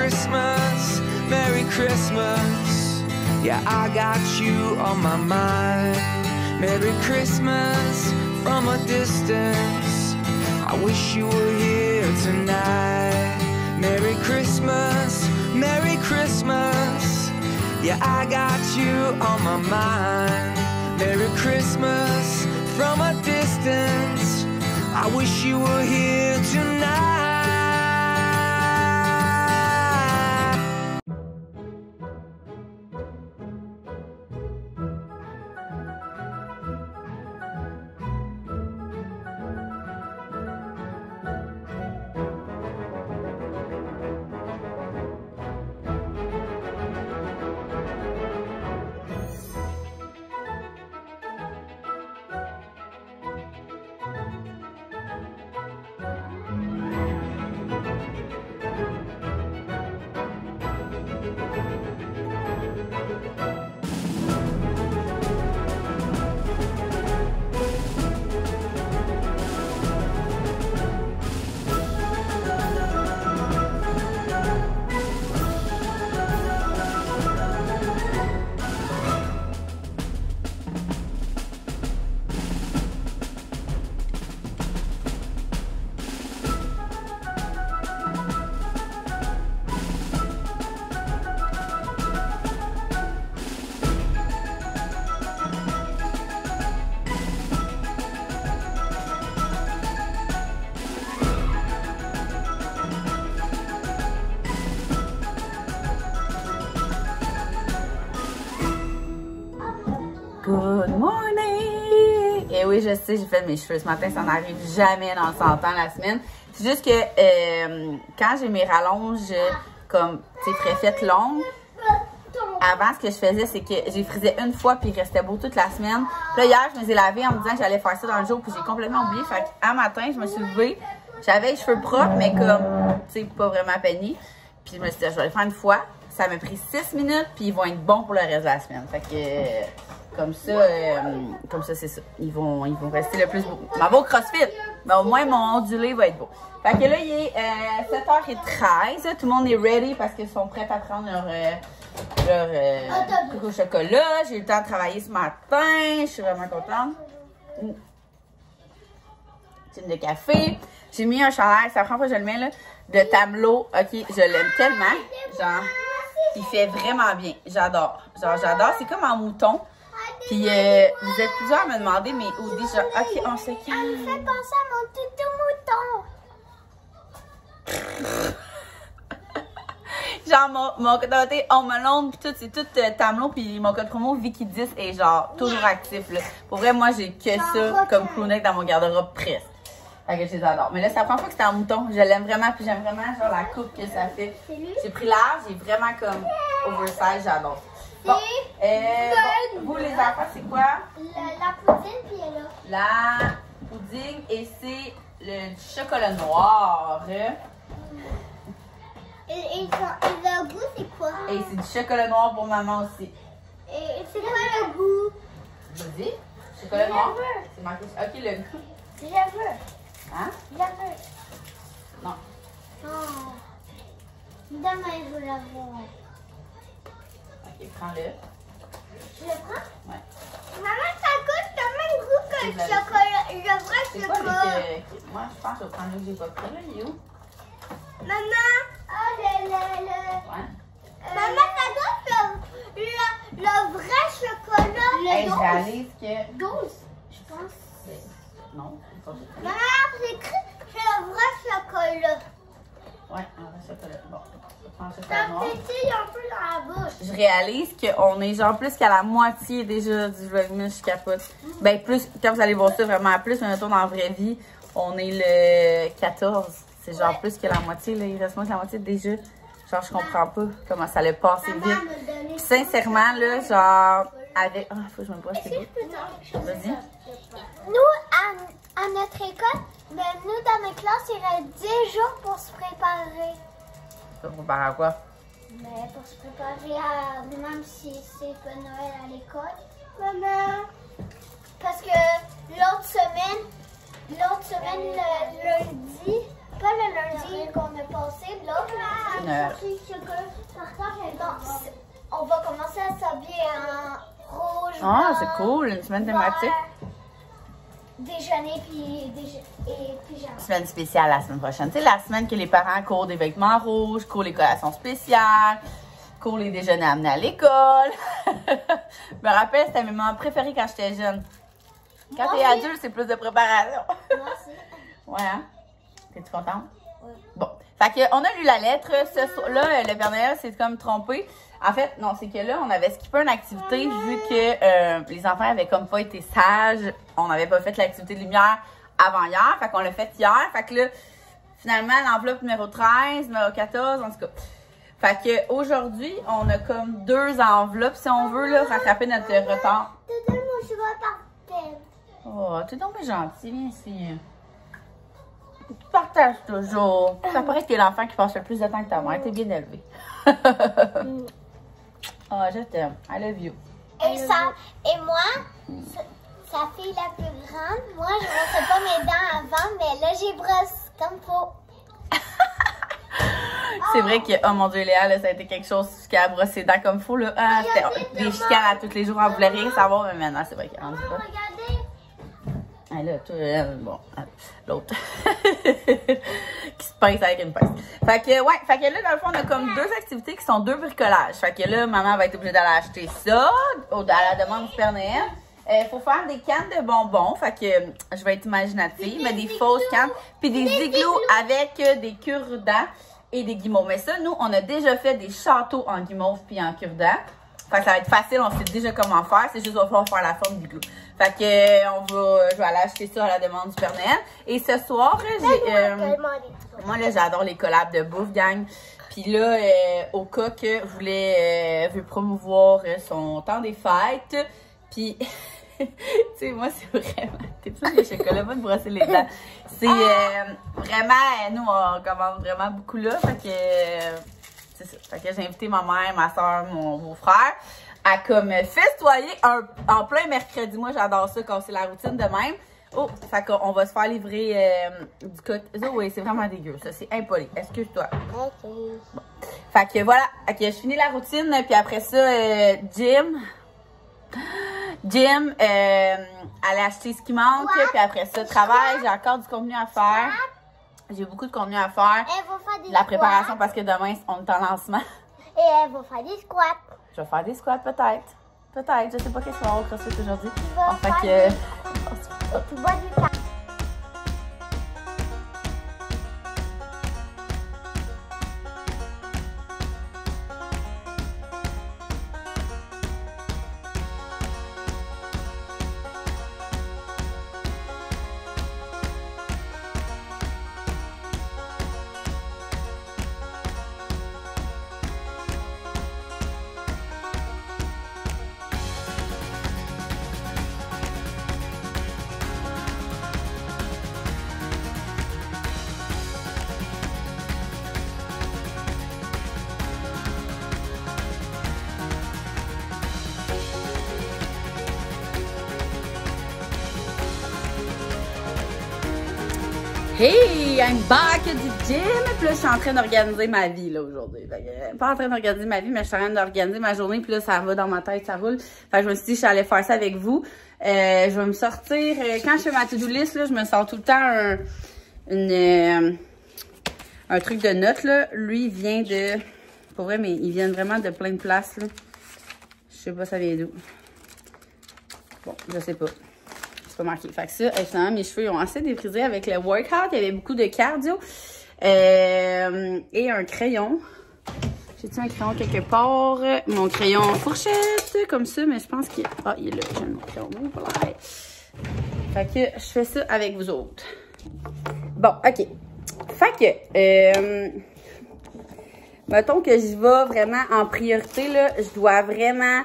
Christmas, Merry Christmas. Yeah, I got you on my mind. Merry Christmas from a distance. I wish you were here tonight. Merry Christmas, Merry Christmas. Yeah, I got you on my mind. Merry Christmas from a distance. I wish you were here tonight. Good morning! Et oui, je sais, j'ai fait mes cheveux ce matin, ça n'arrive jamais dans 100 ans la semaine. C'est juste que quand j'ai mes rallonges comme, tu sais, préfaites longues, avant, ce que je faisais, c'est que j'ai frisé une fois puis il restait beau toute la semaine. Puis là, hier, je me suis lavée en me disant que j'allais faire ça dans le jour puis j'ai complètement oublié. Fait qu'un matin, je me suis levée, j'avais les cheveux propres, mais comme, tu sais, pas vraiment peignés. Puis je me suis dit, je vais le faire une fois. Ça m'a pris 6 minutes puis ils vont être bons pour le reste de la semaine. Fait que, comme ça, c'est ça. Ils vont rester le plus beau. Ma beau CrossFit, mais au moins mon ondulé va être beau. Fait que là, il est 7h13. Tout le monde est ready parce qu'ils sont prêts à prendre leur coco au chocolat. J'ai eu le temps de travailler ce matin. Je suis vraiment contente. Une de café. J'ai mis un chandail, c'est la première fois que je le mets là, de Tamelot. Ok, je l'aime tellement. Genre, il fait vraiment bien. J'adore. Genre, j'adore. C'est comme en mouton. Puis, vous êtes plusieurs à me demander, mais Oudi, genre, ok, on se calme. Ça me fait penser à mon toutou mouton. Genre, mon code promo Home Alone, pis tout, c'est tout Tamelot, puis mon code promo Vicky10 est genre toujours actif, là. Pour vrai, moi, j'ai que ça comme crewneck dans mon garde-robe presque. Fait que je les adore. Mais là, c'est la première fois que c'était en mouton. Je l'aime vraiment, puis j'aime vraiment, genre, la coupe que ça fait. J'ai pris large, j'ai vraiment comme oversize, j'adore. Bon, vous les enfants, c'est quoi? La poudine, puis elle a. La pudding et c'est le chocolat noir. Et le goût, c'est quoi? Et c'est du chocolat noir pour maman aussi. Et c'est quoi le goût? Vas-y, chocolat noir. C'est marqué. Ok, le goût. Je veux. Hein? Je veux. Non. Oh. Demain, je veux l'avoir. Ok, prends-le. Je le prends? Ouais. Maman, ça goûte le même goût que le chocolat, le vrai C'est quoi chocolat. moi, je pense que je vais prendre le que j'ai pas pris là, il est où? Maman, oh Ouais. Maman, ça goûte le vrai chocolat. Hey, je réalise que. 12, je pense. Non, pas du tout. Maman, j'ai écrit que c'est le vrai chocolat. Ouais, un vrai chocolat. Bon, je prends le Ça chocolat noir. pétille un peu dans la bouche. Je réalise qu'on est genre plus qu'à la moitié déjà du vlogmas, je capote. Ben plus, quand vous allez voir ça vraiment plus, mais mettons dans la vraie vie, on est le 14. C'est genre plus que la moitié, là. Il reste moins que la moitié déjà. Genre, je comprends pas comment ça l'a passé vite. Puis, sincèrement, là, genre, avec... Ah, faut que je me brosse les doigts. Vas-y. Nous, à notre école, ben, nous, dans notre classe, il reste 10 jours pour se préparer. Ça vous préparer à quoi? Mais pour se préparer à... Même si c'est pas Noël à l'école. Maman! Parce que l'autre semaine, le lundi, pas le lundi qu'on a passé, l'autre lundi, par contre, on va commencer à s'habiller en rouge. Ah, blanc, c'est cool, une semaine thématique. vert, déjeuner et pyjama. Semaine spéciale la semaine prochaine. Tu sais, la semaine que les parents courent des vêtements rouges, courent les collations spéciales, courent les déjeuners amenés à l'école. Je me rappelle, c'était mes moments préférés quand j'étais jeune. Quand t'es adulte, c'est plus de préparation. Moi aussi. Ouais, hein? T'es-tu contente? Oui. Bon. Fait que, on a lu la lettre. Là, le Père Noël s'est comme trompé. En fait, non, c'est que là, on avait skippé une activité vu que les enfants avaient comme pas été sages. On n'avait pas fait l'activité de lumière avant hier. Fait qu'on l'a fait hier. Fait que là, finalement, l'enveloppe numéro 13, numéro 14, en tout cas. Fait que aujourd'hui, on a comme 2 enveloppes, si on veut, là, rattraper notre retard. Te donne mon choix par peine. Oh, t'es donc gentil, viens ici. Tu partages toujours. Ça paraît que t'es l'enfant qui passe le plus de temps que ta mère. T'es bien élevé. Oh, je t'aime. I love you. Et moi, sa fille la plus grande, moi, je brossais pas mes dents avant, mais là, j'ai brosse comme faut. C'est vrai que, oh mon Dieu, Léa, là, ça a été quelque chose qui a brossé les dents comme fou, là. Ah, c'était des chicanes à tous les jours. On voulait rien savoir, mais maintenant, c'est vrai qu'elle en dit pas. Regardez. Ah là, toi, bon, l'autre. Qui se pince avec une pince. Fait que, ouais, fait que là, dans le fond, on a comme 2 activités qui sont 2 bricolages. Fait que là, maman va être obligée d'aller acheter ça, à la demande du Père Noël. Faut faire des cannes de bonbons. Fait que, je vais être imaginative, mais des fausses cannes. Puis des igloos avec des cure-dents et des guimauves. Mais ça, nous, on a déjà fait des châteaux en guimauve puis en cure-dents. Fait que ça va être facile, on sait déjà comment faire. C'est juste qu'il va falloir faire la forme d'igloo. Fait que je vais aller acheter ça à la demande du Père Noël. Et ce soir, moi là, j'adore les collabs de bouffe, gang. Puis là, au cas que veut promouvoir son temps des fêtes. Puis, tu sais, moi, c'est vraiment... T'es-tu le chocolat? Va te brosser les dents. C'est vraiment... Nous, on commande vraiment beaucoup là. Fait que... c'est ça. Fait que j'ai invité ma mère, ma soeur, mon beau-frère à comme festoyer en plein mercredi. Moi, j'adore ça quand c'est la routine de même. Oh, fait qu'on va se faire livrer du coq. Oh, oui, c'est vraiment dégueu, ça. C'est impoli. Excuse-toi. Ok. Bon. Fait que voilà. Ok, je finis la routine. Puis après ça, Jim, allait acheter ce qui manque. Puis après ça, travail. J'ai encore du contenu à faire. J'ai beaucoup de contenu à faire. Elle va faire des La préparation squats. parce que demain, on est en lancement. Et elle va faire des squats. Je vais faire des squats peut-être. Peut-être. Je sais pas qu'est-ce qu'on va au CrossFit aujourd'hui. vas Bon, fait faire que... Tu bois du café. Hey, I'm back du gym! Puis là, je suis en train d'organiser ma vie, là, aujourd'hui. Pas en train d'organiser ma vie, mais je suis en train d'organiser ma journée. Puis là, ça va dans ma tête, ça roule. Fait que je me suis dit que j'allais faire ça avec vous. Je vais me sortir... quand je fais ma to-do list, là, je me sors tout le temps un truc de notes, là. Lui, il vient de... Pour vrai, mais ils viennent vraiment de plein de places, là. Je sais pas ça vient d'où. Bon, je sais pas. Pas marqué. Fait que ça, finalement, mes cheveux ont assez déprisé avec le workout. Il y avait beaucoup de cardio. Et un crayon. J'ai-tu un crayon quelque part? Mon crayon fourchette, comme ça, mais je pense qu'il... Ah, il est là. J'ai mon crayon. Voilà. Fait que je fais ça avec vous autres. Bon, OK. Fait que... mettons que j'y vais vraiment en priorité, là. Je dois vraiment...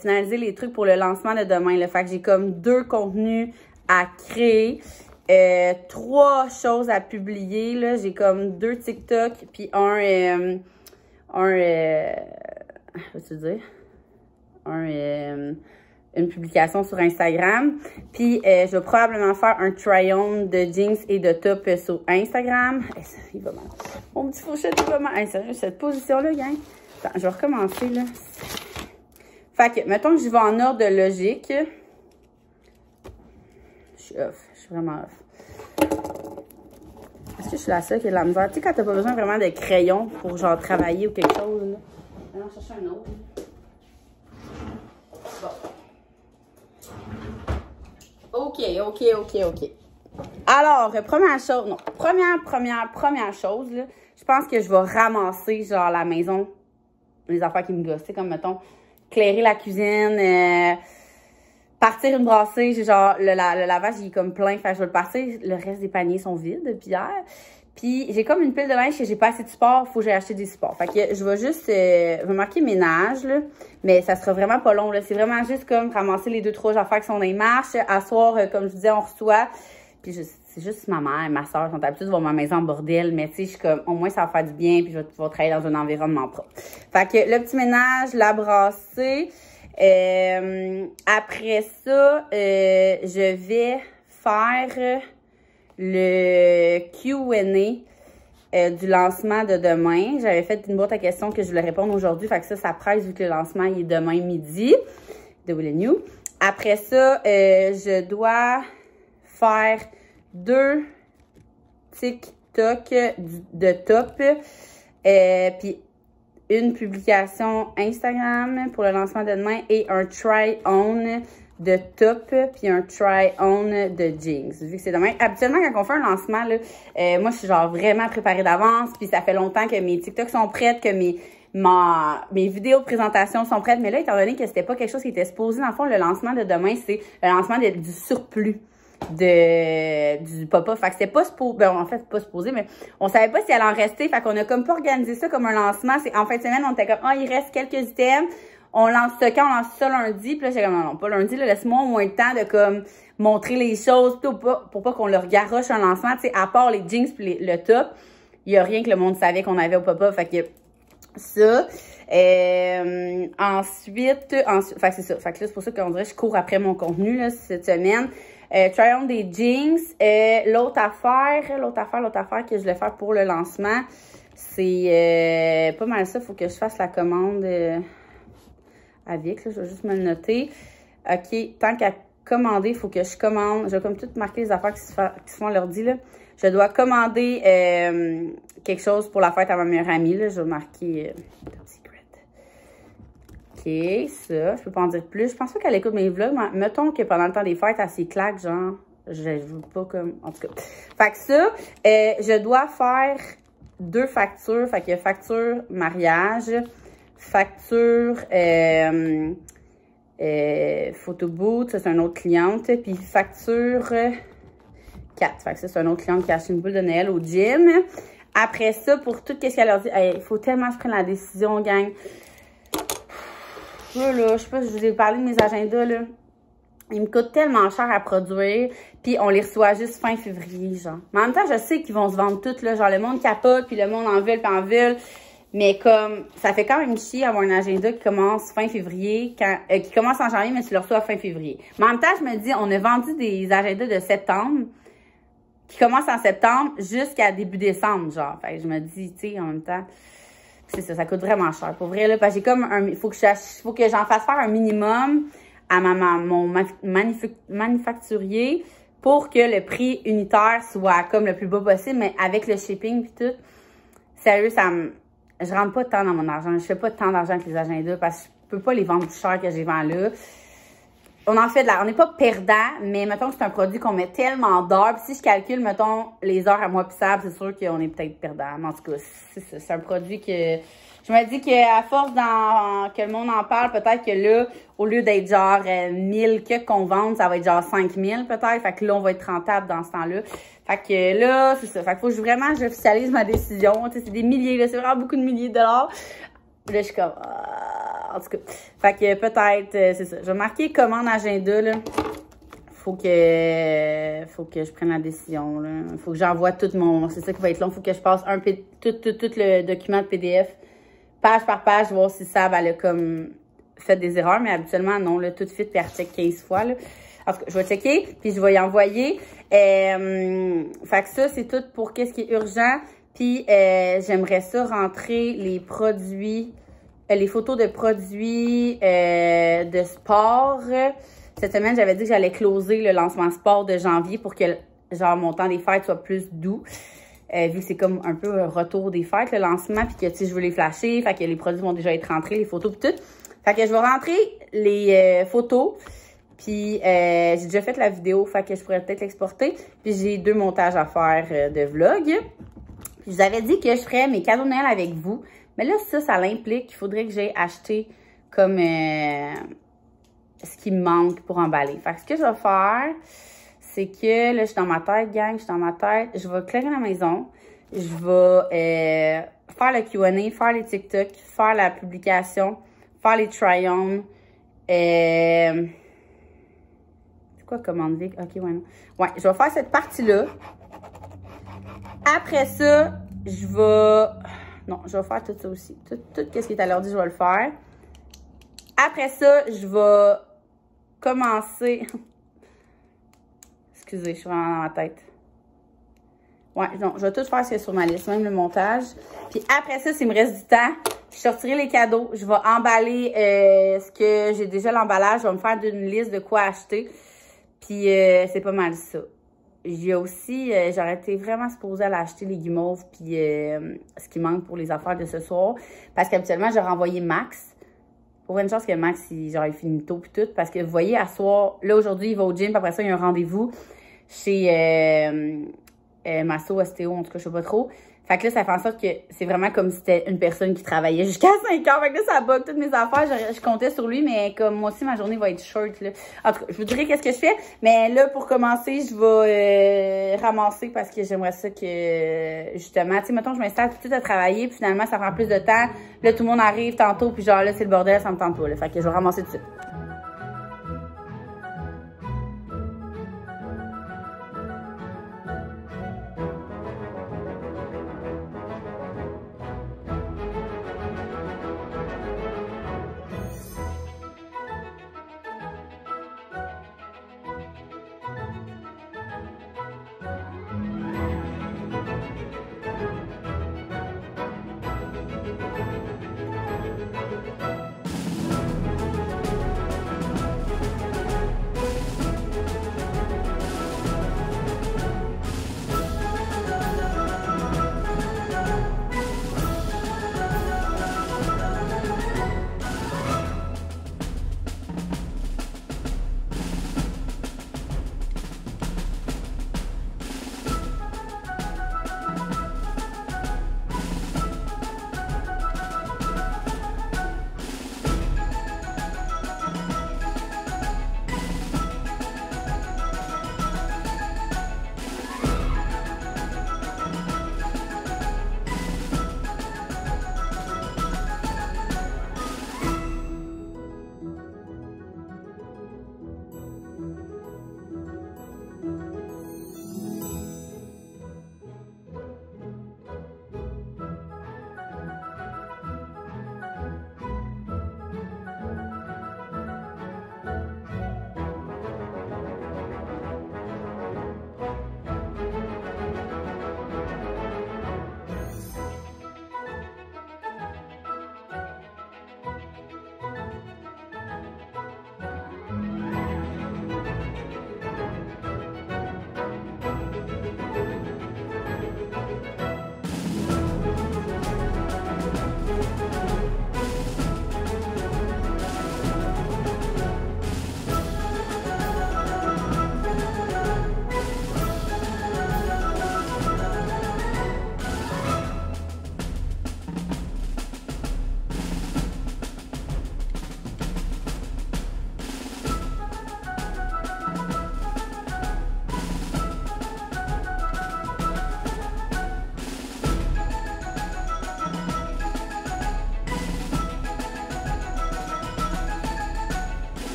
finaliser les trucs pour le lancement de demain. Là. Fait que j'ai comme 2 contenus à créer, 3 choses à publier. Là. J'ai comme 2 TikTok, puis une publication sur Instagram. Puis, je vais probablement faire un try-on de jeans et de top sur Instagram. Il va mal. Mon petit fourchette, il va mal. Sérieux, cette position-là, gang. Attends, je vais recommencer, là. Fait que, mettons que je vais en ordre de logique. Je suis off. Je suis vraiment off. Est-ce que je suis la seule qui a de la misère? Tu sais, quand t'as pas besoin vraiment de crayon pour, genre, travailler ou quelque chose, là. Allons chercher un autre. Bon. OK. Alors, première chose, non. Première chose, là. Je pense que je vais ramasser, genre, la maison, les affaires qui me gossent. Tu sais, comme, mettons, éclairer la cuisine, partir une brassée. J'ai genre, le lavage, il est comme plein. Fait que je vais le passer. Le reste des paniers sont vides depuis hier. Puis, j'ai comme une pile de linge que j'ai pas assez de support. Faut que j'aille acheter des supports. Fait que je vais juste, je vais marquer ménage, là. Mais ça sera vraiment pas long, là. C'est vraiment juste comme ramasser les 2-3 affaires qui sont dans les marches. À soir, comme je disais, on reçoit. Puis, c'est juste ma mère et ma soeur qui sont habituées de voir ma maison en bordel. Mais tu sais, je suis comme, au moins, ça va faire du bien. Puis, je vais pouvoir travailler dans un environnement propre. Fait que le petit ménage, la brassée. Après ça, je vais faire le Q&A du lancement de demain. J'avais fait une boîte à questions que je voulais répondre aujourd'hui. Fait que ça presse vu que le lancement il est demain midi de Will & You. Après ça, je dois faire 2 TikTok de top. Puis une publication Instagram pour le lancement de demain et un try-on de top puis un try-on de jeans. Vu que c'est demain. Habituellement, quand on fait un lancement, là, moi, je suis genre vraiment préparée d'avance. Puis ça fait longtemps que mes TikToks sont prêtes, que mes vidéos de présentation sont prêtes. Mais là, étant donné que c'était pas quelque chose qui était supposé, dans le fond, le lancement de demain, c'est le lancement du surplus du pop-up. Fait que c'était pas supposé, ben, en fait, pas supposé, mais on savait pas si elle en restait. Fait qu'on a comme pas organisé ça comme un lancement. C'est en fin de semaine, on était comme, il reste quelques items. On lance ça quand? On lance ça lundi. Puis là, j'ai comme, non, pas lundi, là, laisse-moi au moins le temps de, comme, montrer les choses, tout, pour pas qu'on leur garoche un lancement. Tu sais, à part les jeans puis le top, il y a rien que le monde savait qu'on avait au pop-up. Fait que, ça. Ensuite, fait que c'est ça. Fait que là, c'est pour ça qu'on dirait que je cours après mon contenu, là, cette semaine. Try-on des jeans. L'autre affaire que je voulais faire pour le lancement, c'est pas mal ça. Faut que je fasse la commande avec. Là, je vais juste me le noter. OK, tant qu'à commander, il faut que je commande. Je vais comme tout marquer les affaires qui se font à l'ordi, là. Je dois commander quelque chose pour la fête à ma meilleure amie, là. Je vais marquer Top Secret. OK, ça, je peux pas en dire plus. Je pense pas qu'elle écoute mes vlogs, mais mettons que pendant le temps des fêtes, elle s'y claque, genre, je veux pas comme, en tout cas. Fait que ça, je dois faire 2 factures. Fait que facture mariage, facture photoboot, ça c'est une autre cliente, puis facture 4. Fait que ça, c'est une autre cliente qui a acheté une boule de Noël au gym. Après ça, pour tout ce qu'elle leur dit, il faut tellement que je prenne la décision, gang. Là, je sais pas si je vous ai parlé de mes agendas, là. Ils me coûtent tellement cher à produire, puis on les reçoit juste fin février, genre. Mais en même temps, je sais qu'ils vont se vendre toutes, là. Genre, le monde capote, puis le monde en veut, puis en veut. Mais comme, ça fait quand même chier avoir un agenda qui commence fin février, qui commence en janvier, mais tu le reçois fin février. Mais en même temps, je me dis, on a vendu des agendas de septembre, qui commencent en septembre jusqu'à début décembre, genre. Fait que je me dis, tu sais, en même temps, c'est ça, ça coûte vraiment cher. Pour vrai, là, parce que j'ai comme il faut que j'en fasse faire un minimum à mon manufacturier pour que le prix unitaire soit comme le plus bas possible, mais avec le shipping puis tout. Sérieux, je rentre pas tant dans mon argent. Je fais pas tant d'argent avec les agendas parce que je peux pas les vendre plus cher que j'ai vendu là. On en fait on n'est pas perdant, mais mettons que c'est un produit qu'on met tellement d'heures. Puis si je calcule, mettons, les heures à moi pissables, c'est sûr qu'on est peut-être perdant. Mais en tout cas, c'est un produit que je me dis qu'à force que le monde en parle, peut-être que là, au lieu d'être genre 1000 qu'on vende, ça va être genre 5000 peut-être. Fait que là, on va être rentable dans ce temps-là. Fait que là, c'est ça. Fait que faut que j'officialise ma décision. Tu sais, c'est des milliers, là, c'est vraiment beaucoup de milliers de dollars. Là, je suis comme, en tout cas. Fait que peut-être, c'est ça. Je vais marquer commande agenda, là. Faut que je prenne la décision, là. Faut que j'envoie tout c'est ça qui va être long. Faut que je passe tout le document de PDF, page par page, voir si ça, elle a comme fait des erreurs, mais habituellement, non, là, tout de suite, puis elle check 15 fois, là. En tout cas, je vais checker, puis je vais y envoyer. Fait que ça, c'est tout pour qu'est-ce qui est urgent. Puis, j'aimerais ça rentrer les produits, les photos de produits de sport. Cette semaine, j'avais dit que j'allais closer le lancement sport de janvier pour que, genre, mon temps des fêtes soit plus doux. Vu que c'est comme un peu un retour des fêtes, le lancement, puis que, tu sais, je veux les flasher, fait que les produits vont déjà être rentrés, les photos, puis tout. Fait que je vais rentrer les photos. Puis, j'ai déjà fait la vidéo, fait que je pourrais peut-être l'exporter. Puis, j'ai 2 montages à faire de vlog. Puis, je vous avais dit que je ferais mes cadeaux de Noël avec vous. Mais là, ça l'implique qu'il faudrait que j'aille acheter comme ce qui me manque pour emballer. Fait que ce que je vais faire, c'est que là, je suis dans ma tête, gang, je suis dans ma tête. Je vais clairer la maison. Je vais faire le Q&A, faire les TikTok, faire la publication, faire les try-on. Quoi, commande Vic? Ok, ouais, non. Ouais, je vais faire cette partie-là. Après ça, je vais... Non, je vais faire tout ça aussi. Tout ce qui est à l'ordi, je vais le faire. Après ça, je vais commencer... Excusez, je suis vraiment dans ma tête. Ouais, non, je vais tout faire ce qui est sur ma liste, même le montage. Puis après ça, s'il me reste du temps, je sortirai les cadeaux. Je vais emballer ce que j'ai déjà l'emballage. Je vais me faire d'une liste de quoi acheter. Puis, c'est pas mal ça. J'ai aussi, j'aurais été vraiment supposée aller acheter les guimauves puis ce qui manque pour les affaires de ce soir. Parce qu'habituellement, j'aurais envoyé Max. Pour une chance que Max, j'aurais fini tôt puis tout. Parce que vous voyez, à soir, là, aujourd'hui, il va au gym. Puis après ça, il y a un rendez-vous chez Masso, Ostéo, en tout cas, je sais pas trop. Fait que là, ça fait en sorte que c'est vraiment comme si c'était une personne qui travaillait jusqu'à 5 heures. Fait que là, ça bug toutes mes affaires. Je comptais sur lui, mais comme moi aussi, ma journée va être short, là. En tout cas, je vous dirai qu'est-ce que je fais. Mais là, pour commencer, je vais ramasser parce que j'aimerais ça que, justement, tu sais, mettons, je m'installe tout de suite à travailler, puis finalement, ça prend plus de temps. Là, tout le monde arrive tantôt, puis genre là, c'est le bordel, ça me tente pas, là. Fait que je vais ramasser tout de suite.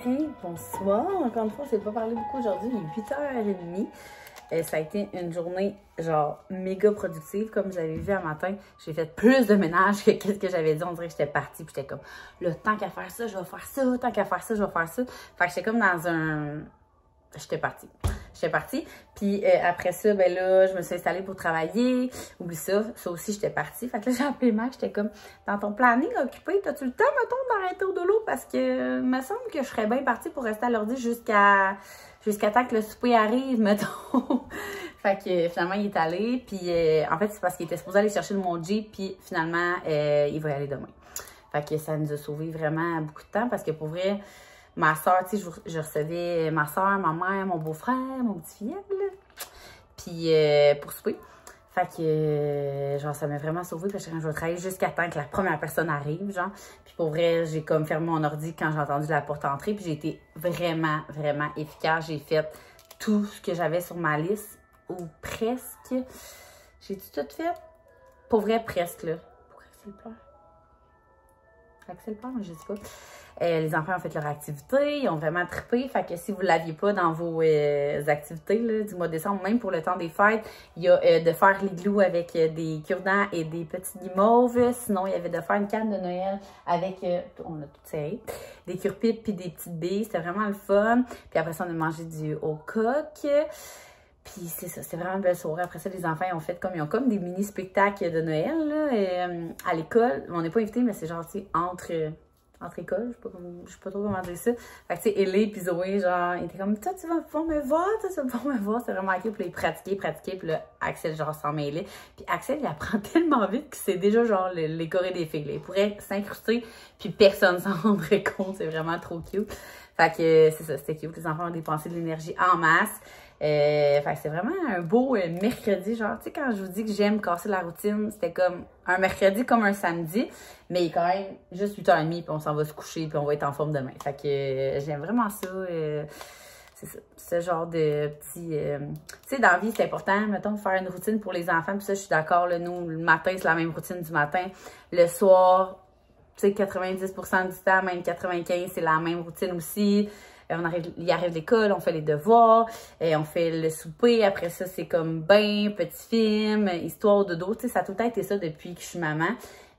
Hey, bonsoir. Encore une fois, je n'ai pas parlé beaucoup aujourd'hui. Il est 8h30. Ça a été une journée, genre, méga productive. Comme vous avez vu un matin, j'ai fait plus de ménage que qu'est-ce que j'avais dit. On dirait que j'étais partie. Puis j'étais comme, là, tant qu'à faire ça, je vais faire ça. Tant qu'à faire ça, je vais faire ça. Fait que j'étais comme dans un... J'étais partie. Puis après ça, ben là, je me suis installée pour travailler. Oublie ça. Ça aussi, j'étais partie. Fait que là, j'ai appelé Mac. J'étais comme, dans ton planning occupé, t'as-tu le temps, mettons, d'arrêter au dodo? Parce que, me semble que je serais bien partie pour rester à l'ordi jusqu'à temps que le souper arrive, mettons. Fait que finalement, il est allé. Puis en fait, c'est parce qu'il était supposé aller chercher mon Jeep. Puis finalement, il va y aller demain. Fait que ça nous a sauvé vraiment beaucoup de temps. Parce que pour vrai, ma soeur, tu sais, je recevais ma soeur, ma mère, mon beau-frère, mon petit-filleul, puis pour souper. Fait que, genre, ça m'a vraiment sauvé parce que je vais travailler jusqu'à temps que la première personne arrive, genre. Puis pour vrai, j'ai comme fermé mon ordi quand j'ai entendu la porte entrer, puis j'ai été vraiment, vraiment efficace. J'ai fait tout ce que j'avais sur ma liste, ou presque. J'ai-tu tout fait? Pour vrai, presque, là. Pourquoi c'est le pleure? Axel pleure, je sais pas. Les enfants ont fait leur activité, ils ont vraiment trippé. Fait que si vous ne l'aviez pas dans vos activités là, du mois de décembre, même pour le temps des fêtes, il y a de faire l'igloo avec des cure-dents et des petits guimauves. Sinon, il y avait de faire une canne de Noël avec, on a tout serré, des cure-pipes puis des petites billes. C'était vraiment le fun. Puis après ça, on a mangé du au coq. Puis c'est ça, c'était vraiment une belle soirée. Après ça, les enfants ils ont comme des mini-spectacles de Noël là, à l'école. On n'est pas invités, mais c'est genre, tu sais, entre écoles, je sais pas trop comment dire ça. Fait que tu sais, Ellie puis Zoé, genre, ils étaient comme, toi, tu vas pouvoir me voir, toi, tu vas pouvoir me voir. C'est vraiment cool. Puis là, ils pratiquaient, puis là, Axel, genre, s'en mêlait. Puis Axel, il apprend tellement vite que c'est déjà, genre, les chorés des filles. Là. Il pourrait s'incruster, puis personne s'en rendrait compte. C'est vraiment trop cute. Fait que c'est ça, c'était cute. Les enfants ont dépensé de l'énergie en masse. Fait que c'est vraiment un beau mercredi, genre, tu sais, quand je vous dis que j'aime casser la routine, c'était comme un mercredi comme un samedi, mais il est quand même juste 8h30, puis on s'en va se coucher, puis on va être en forme demain. Fait que j'aime vraiment ça, c'est ça, ce genre de petit... tu sais, dans la vie, c'est important, mettons, de faire une routine pour les enfants, puis ça, je suis d'accord, là, nous, le matin, c'est la même routine du matin, le soir, tu sais, 90% du temps, même 95%, c'est la même routine aussi. Il arrive l'école, on fait les devoirs, on fait le souper. Après ça, c'est comme bain, petit film, histoire de dos. Tu sais, ça a tout le temps été ça depuis que je suis maman.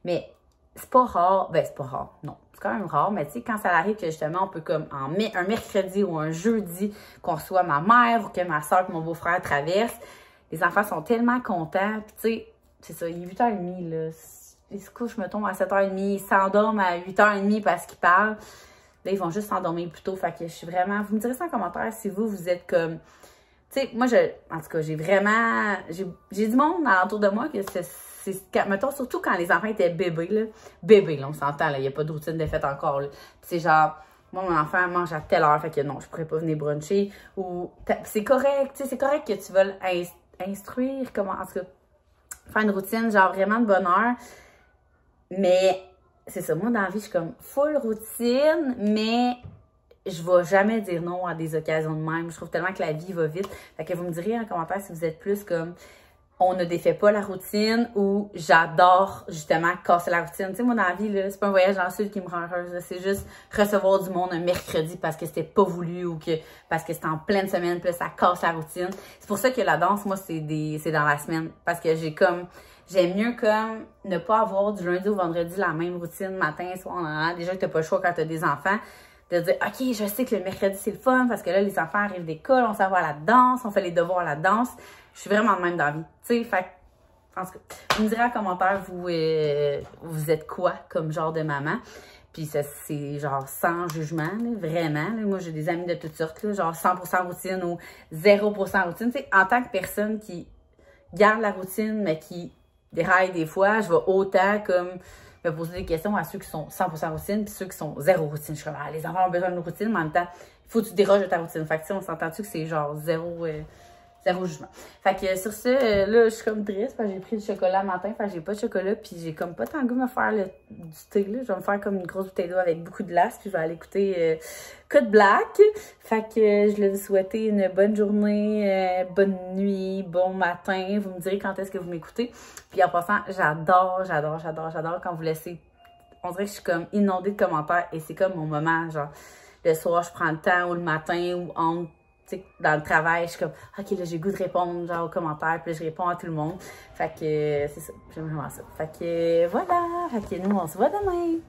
Mais c'est pas rare. Ben, c'est pas rare. Non, c'est quand même rare. Mais tu sais, quand ça arrive que justement, on peut comme un mercredi ou un jeudi qu'on reçoit ma mère ou que ma soeur et mon beau-frère traversent, les enfants sont tellement contents. Puis tu sais, c'est ça, il est 8h30, là. Ils se couchent, mettons, à 7h30. Ils s'endorment à 8h30 parce qu'ils parlent. Là, ils vont juste s'endormir plus tôt. Fait que je suis vraiment... Vous me direz ça en commentaire si vous êtes comme... Tu sais, moi, en tout cas, j'ai vraiment... J'ai du monde alentour de moi que c'est... Mettons, surtout quand les enfants étaient bébés, là. Bébés, là, on s'entend, là. Il n'y a pas de routine de fête encore, là. Puis c'est genre... Moi, mon enfant mange à telle heure. Fait que non, je pourrais pas venir bruncher. Ou... C'est correct, tu sais, c'est correct que tu veux instruire, comment... En tout cas, faire une routine, genre, vraiment de bonne heure. Mais... C'est ça, moi dans la vie, je suis comme full routine, mais je vais jamais dire non à des occasions de même. Je trouve tellement que la vie va vite. Fait que vous me direz en commentaire si vous êtes plus comme on ne défait pas la routine ou j'adore justement casser la routine. Tu sais, moi dans la vie, là, c'est pas un voyage dans le sud qui me rend heureuse. C'est juste recevoir du monde un mercredi parce que c'était pas voulu ou que parce que c'était en pleine semaine, puis là, ça casse la routine. C'est pour ça que la danse, moi, c'est dans la semaine. Parce que j'aime mieux comme ne pas avoir du lundi au vendredi la même routine, matin, soir, déjà que t'as pas le choix quand t'as des enfants, de dire, OK, je sais que le mercredi, c'est le fun, parce que là, les enfants arrivent d'école, on s'en va à la danse, on fait les devoirs à la danse. Je suis vraiment de même dans la vie, tu sais, fait en tout cas, vous me direz en commentaire, vous êtes quoi comme genre de maman. Puis ça, c'est genre sans jugement, là, vraiment. Là. Moi, j'ai des amis de toutes sortes, là, genre 100% routine ou 0% routine. Tu sais, en tant que personne qui garde la routine, mais qui déraille des fois, je vais autant comme me poser des questions à ceux qui sont 100% routine puis ceux qui sont 0 routine. Je suis comme, les enfants ont besoin d'une routine, mais en même temps, il faut que tu déroges de ta routine. Fait que on s'entend-tu que c'est genre zéro jugement. Fait que sur ce, là, je suis comme triste parce que j'ai pris du chocolat le matin, fait que j'ai pas de chocolat, puis j'ai comme pas tant le goût de me faire du thé, là. Je vais me faire comme une grosse bouteille d'eau avec beaucoup de glace, puis je vais aller écouter Code Black. Fait que je vais vous souhaiter une bonne journée, bonne nuit, bon matin. Vous me direz quand est-ce que vous m'écoutez. Puis en passant, j'adore quand vous laissez... On dirait que je suis comme inondée de commentaires et c'est comme mon moment, genre... le soir, je prends le temps, ou le matin, ou dans le travail, je suis comme, OK, là, j'ai le goût de répondre genre, aux commentaires, puis là, je réponds à tout le monde. Fait que c'est ça, j'aime vraiment ça. Fait que voilà, fait que nous, on se voit demain.